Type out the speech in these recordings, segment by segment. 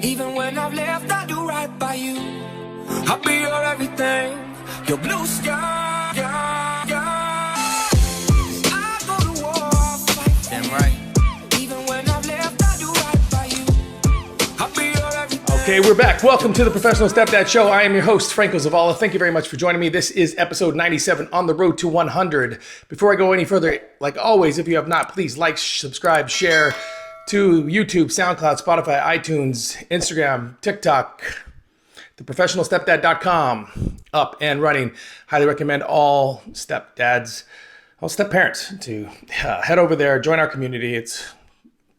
Even when I've left, I do right by you. I'll be your everything, your blue sky. I go to war, I'll fight. Damn right. Even when I've left, I do right by you. I'll be your everything. Okay, we're back. Welcome to the Professional Stepdad Show. I am your host, Franco Zavala. Thank you very much for joining me. This is episode 97 on the road to 100. Before I go any further, like always, if you have not, please like, subscribe, share to YouTube, SoundCloud, Spotify, iTunes, Instagram, TikTok, theprofessionalstepdad.com, up and running. Highly recommend all stepdads, all step parents to head over there, join our community. It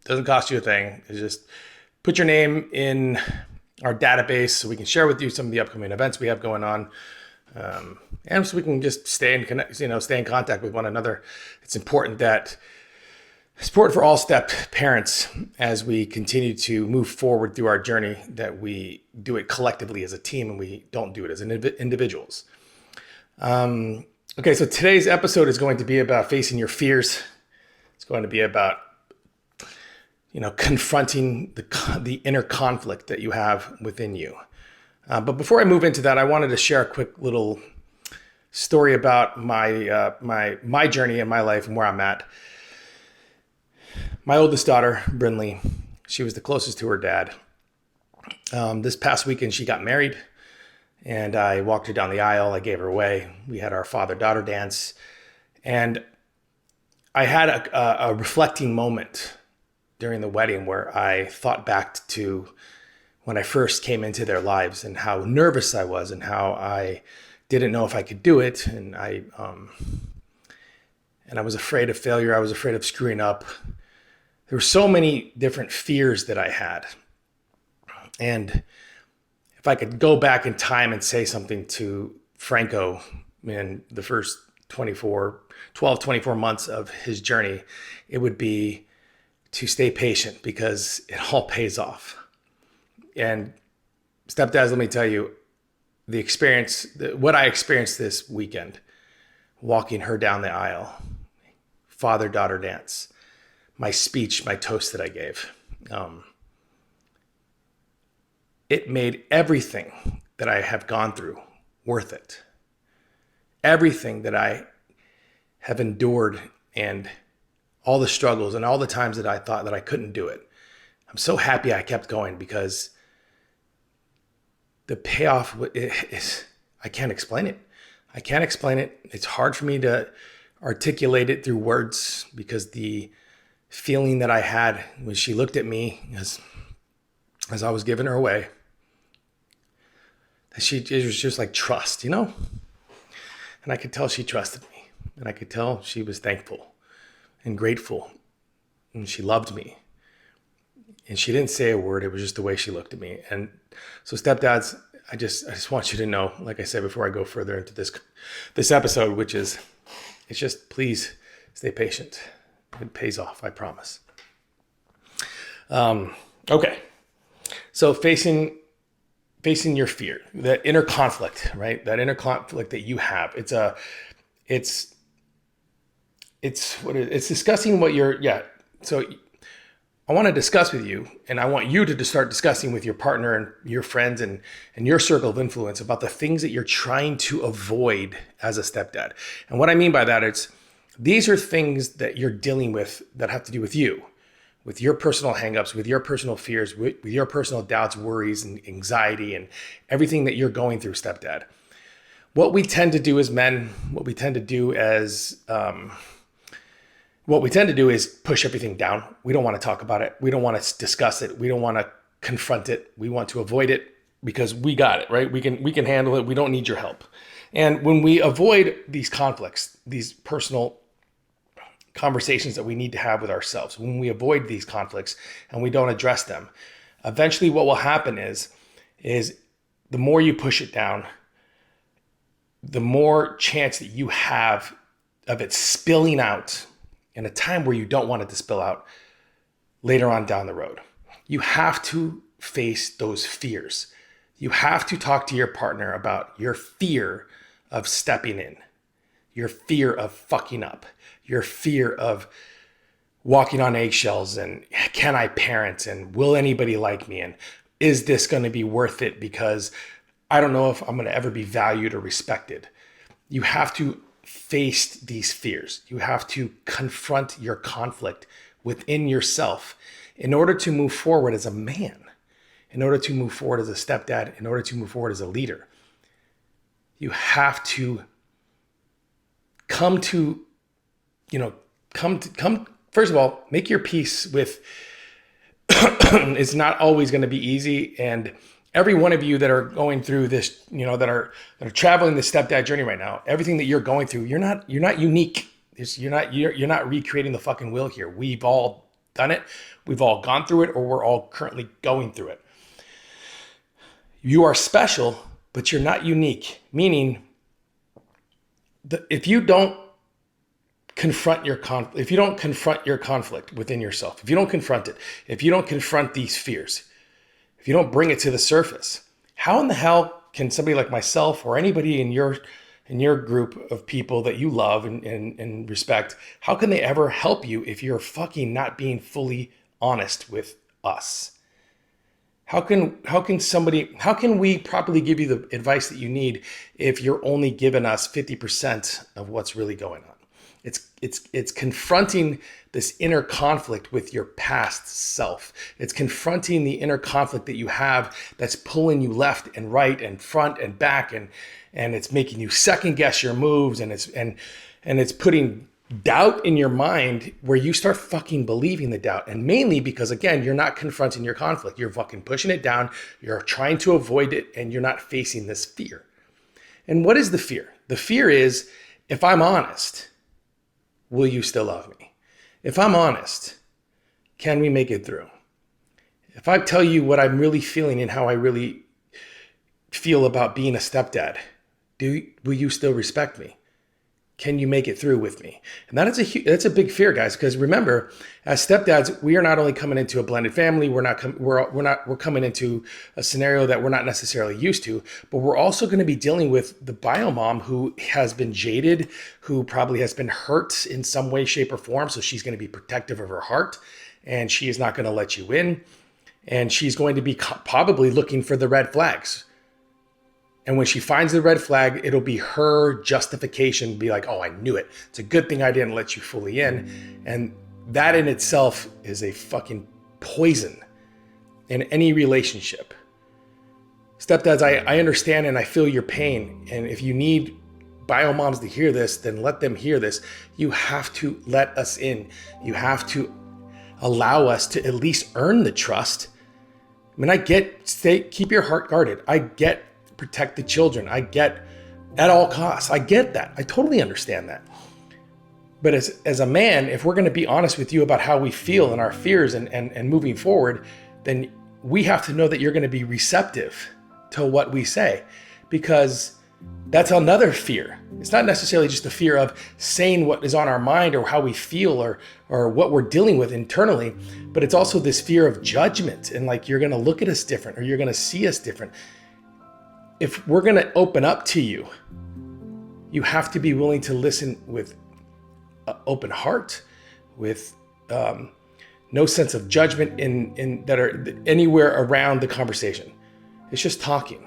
doesn't cost you a thing. It's just put your name in our database so we can share with you some of the upcoming events we have going on. And so we can just stay in contact with one another. It's important for all step parents as we continue to move forward through our journey, that we do it collectively as a team and we don't do it as individuals. Okay, so today's episode is going to be about facing your fears. It's going to be about, confronting the inner conflict that you have within you. But before I move into that, I wanted to share a quick little story about my journey in my life and where I'm at. My oldest daughter, Brinley, she was the closest to her dad. This past weekend, she got married, and I walked her down the aisle. I gave her away. We had our father-daughter dance, and I had a reflecting moment during the wedding where I thought back to when I first came into their lives and how nervous I was and how I didn't know if I could do it, and I was afraid of failure. I was afraid of screwing up. There were so many different fears that I had. And if I could go back in time and say something to Franco in the first 12, 24 months of his journey, it would be to stay patient, because it all pays off. And stepdads, let me tell you, what I experienced this weekend, walking her down the aisle, father-daughter dance, my speech, my toast that I gave, it made everything that I have gone through worth it. Everything that I have endured and all the struggles and all the times that I thought that I couldn't do it. I'm so happy I kept going, because the payoff is, I can't explain it. I can't explain it. It's hard for me to articulate it through words, because the feeling that I had when she looked at me as I was giving her away, it was just like trust, And I could tell she trusted me, and I could tell she was thankful and grateful, and she loved me. And she didn't say a word. It was just the way she looked at me. And so stepdads, I just want you to know, like I said before I go further into this episode, which is, it's just, please stay patient. It pays off, I promise. Okay. So facing your fear, that inner conflict, right? That inner conflict that you have. It's discussing what So I want to discuss with you, and I want you to start discussing with your partner and your friends and your circle of influence about the things that you're trying to avoid as a stepdad. And what I mean by that, these are things that you're dealing with that have to do with you, with your personal hangups, with your personal fears, with your personal doubts, worries, and anxiety, and everything that you're going through, stepdad. What we tend to do as men, what we tend to do is push everything down. We don't want to talk about it. We don't want to discuss it. We don't want to confront it. We want to avoid it because we got it, right? We can handle it. We don't need your help. And when we avoid these conflicts, these personal conversations that we need to have with ourselves, when we avoid these conflicts and we don't address them, eventually what will happen is the more you push it down, the more chance that you have of it spilling out in a time where you don't want it to spill out later on down the road. You have to face those fears. You have to talk to your partner about your fear of stepping in, your fear of fucking up, your fear of walking on eggshells, and can I parent, and will anybody like me, and is this going to be worth it? Because I don't know if I'm going to ever be valued or respected. You have to face these fears. You have to confront your conflict within yourself in order to move forward as a man, in order to move forward as a stepdad, in order to move forward as a leader. You have to come, first of all, make your peace with, it's not always going to be easy. And every one of you that are going through this, that are traveling the stepdad journey right now, everything that you're going through, you're not unique. You're not recreating the fucking wheel here. We've all done it. We've all gone through it, or we're all currently going through it. You are special, but you're not unique. Meaning, if you don't confront your conflict within yourself, if you don't confront it, if you don't confront these fears, if you don't bring it to the surface, how in the hell can somebody like myself or anybody in your group of people that you love and respect, how can they ever help you if you're fucking not being fully honest with us? How can we properly give you the advice that you need if you're only giving us 50% of what's really going on? It's confronting this inner conflict with your past self. It's confronting the inner conflict that you have that's pulling you left and right and front and back, and it's making you second guess your moves, and it's putting doubt in your mind where you start fucking believing the doubt. And mainly because, again, you're not confronting your conflict. You're fucking pushing it down. You're trying to avoid it, and you're not facing this fear. And what is the fear? The fear is, if I'm honest, will you still love me? If I'm honest, can we make it through? If I tell you what I'm really feeling and how I really feel about being a stepdad, will you still respect me? Can you make it through with me? And that's a big fear, guys, because remember, as stepdads, we are not only coming into a blended family, we're coming into a scenario that we're not necessarily used to, but we're also going to be dealing with the bio mom who has been jaded, who probably has been hurt in some way, shape, or form. So she's going to be protective of her heart, and she is not going to let you in, and she's going to be probably looking for the red flags. And when she finds the red flag, it'll be her justification, be like, oh, I knew it. It's a good thing I didn't let you fully in. And that in itself is a fucking poison in any relationship. Stepdads, I understand and I feel your pain. And if you need bio moms to hear this, then let them hear this. You have to let us in. You have to allow us to at least earn the trust. I mean, keep your heart guarded. I get protect the children. I get at all costs. I get that. I totally understand that. But as a man, if we're going to be honest with you about how we feel and our fears and moving forward, then we have to know that you're going to be receptive to what we say, because that's another fear. It's not necessarily just the fear of saying what is on our mind or how we feel or what we're dealing with internally, but it's also this fear of judgment and like you're going to look at us different or you're going to see us different. If we're going to open up to you, you have to be willing to listen with an open heart, with no sense of judgment in that are anywhere around the conversation. It's just talking.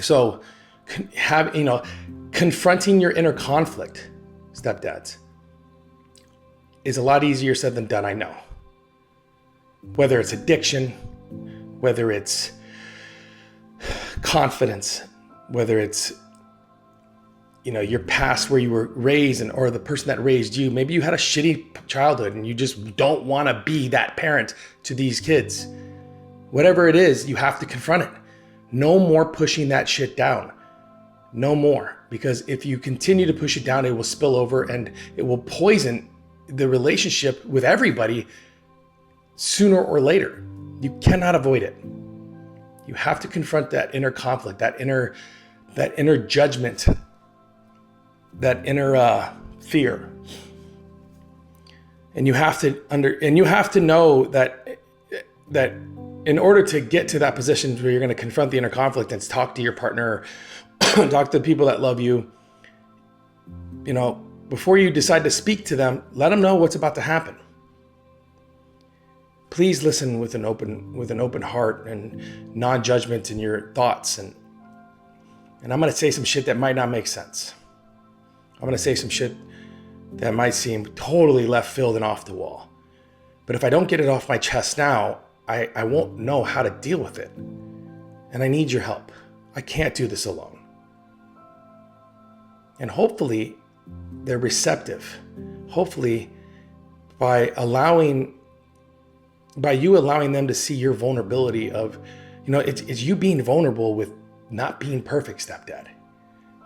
So confronting your inner conflict, stepdads, is a lot easier said than done, I know. Whether it's addiction, whether it's confidence, whether it's your past where you were raised or the person that raised you, maybe you had a shitty childhood and you just don't want to be that parent to these kids. Whatever it is, you have to confront it. No more pushing that shit down. No more, because if you continue to push it down, it will spill over and it will poison the relationship with everybody sooner or later. You cannot avoid it. You have to confront that inner conflict, that inner judgment, that inner fear. And you have to know that in order to get to that position where you're going to confront the inner conflict and talk to your partner, talk to the people that love you, before you decide to speak to them, let them know what's about to happen. please listen with an open heart and non-judgment in your thoughts. And I'm going to say some shit that might not make sense. I'm going to say some shit that might seem totally left field and off the wall. But if I don't get it off my chest now, I won't know how to deal with it. And I need your help. I can't do this alone. And hopefully they're receptive. Hopefully by you allowing them to see your vulnerability of, it's you being vulnerable with not being perfect, stepdad.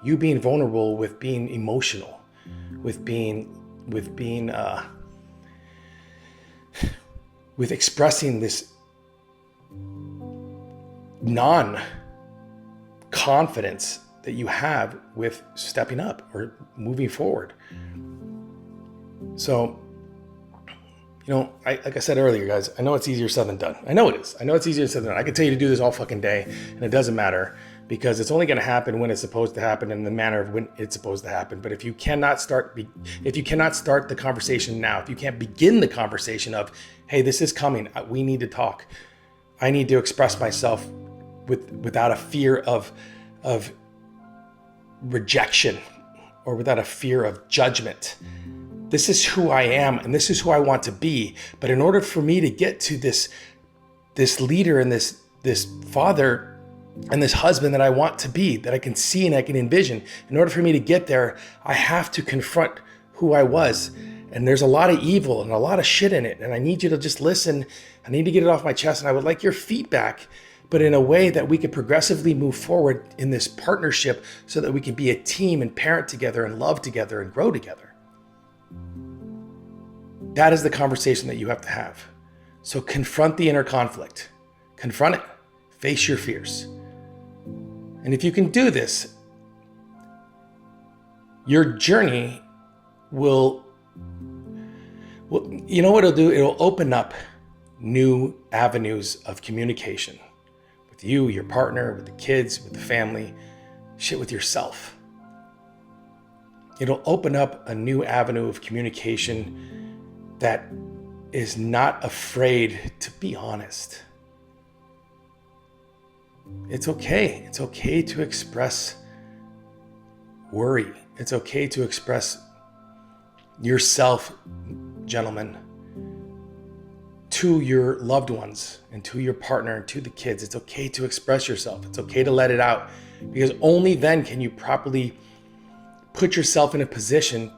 You being vulnerable with being emotional, with expressing this non-confidence that you have with stepping up or moving forward. So, like I said earlier, guys, I know it's easier said than done. I know it is. I know it's easier said than done. I can tell you to do this all fucking day, and it doesn't matter because it's only going to happen when it's supposed to happen in the manner of when it's supposed to happen. But if you cannot start the conversation now, if you can't begin the conversation of, hey, this is coming, we need to talk. I need to express myself without a fear of rejection or without a fear of judgment. This is who I am and this is who I want to be. But in order for me to get to this leader and this father and this husband that I want to be, that I can see and I can envision, in order for me to get there, I have to confront who I was. And there's a lot of evil and a lot of shit in it. And I need you to just listen. I need to get it off my chest. And I would like your feedback, but in a way that we could progressively move forward in this partnership so that we can be a team and parent together and love together and grow together. That is the conversation that you have to have. So confront the inner conflict. Confront it. Face your fears. And if you can do this, your journey will you know what it'll do? It'll open up new avenues of communication with you, your partner, with the kids, with the family, shit, with yourself. It'll open up a new avenue of communication that is not afraid to be honest. It's okay. It's okay to express worry. It's okay to express yourself, gentlemen, to your loved ones and to your partner and to the kids. It's okay to express yourself. It's okay to let it out, because only then can you properly put yourself in a position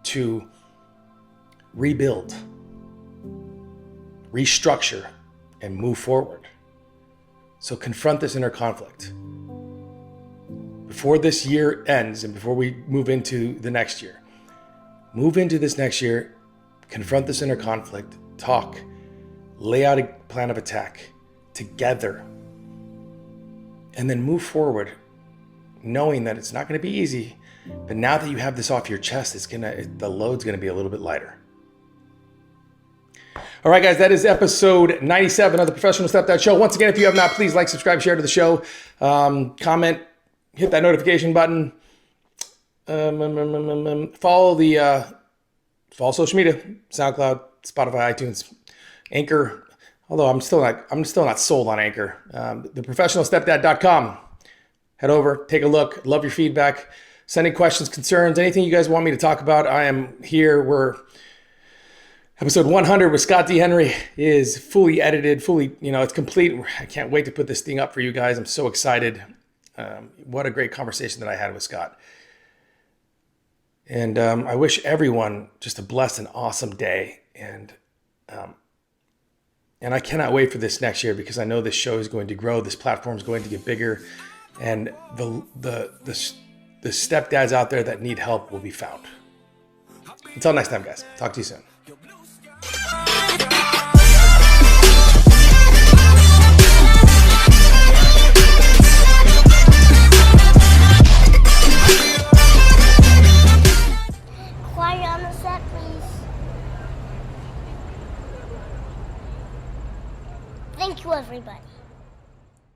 to rebuild, restructure, and move forward. So confront this inner conflict. Before this year ends and before we move into the next year, move into this next year, confront this inner conflict, talk, lay out a plan of attack together, and then move forward knowing that it's not going to be easy, but now that you have this off your chest, the load's going to be a little bit lighter. All right, guys, that is episode 97 of the Professional Stepdad Show. Once again, if you have not, please like, subscribe, share to the show, comment, hit that notification button, follow social media, SoundCloud, Spotify, iTunes, Anchor. Although I'm still not sold on Anchor. theprofessionalstepdad.com. Head over, take a look. Love your feedback. Send any questions, concerns, anything you guys want me to talk about. I am here. Episode 100 with Scott D. Henry is fully edited, it's complete. I can't wait to put this thing up for you guys. I'm so excited. What a great conversation that I had with Scott. And I wish everyone just a blessed and awesome day. And I cannot wait for this next year, because I know this show is going to grow. This platform is going to get bigger, and the stepdads out there that need help will be found. Until next time, guys. Talk to you soon. Quiet on the set, please. Thank you, everybody.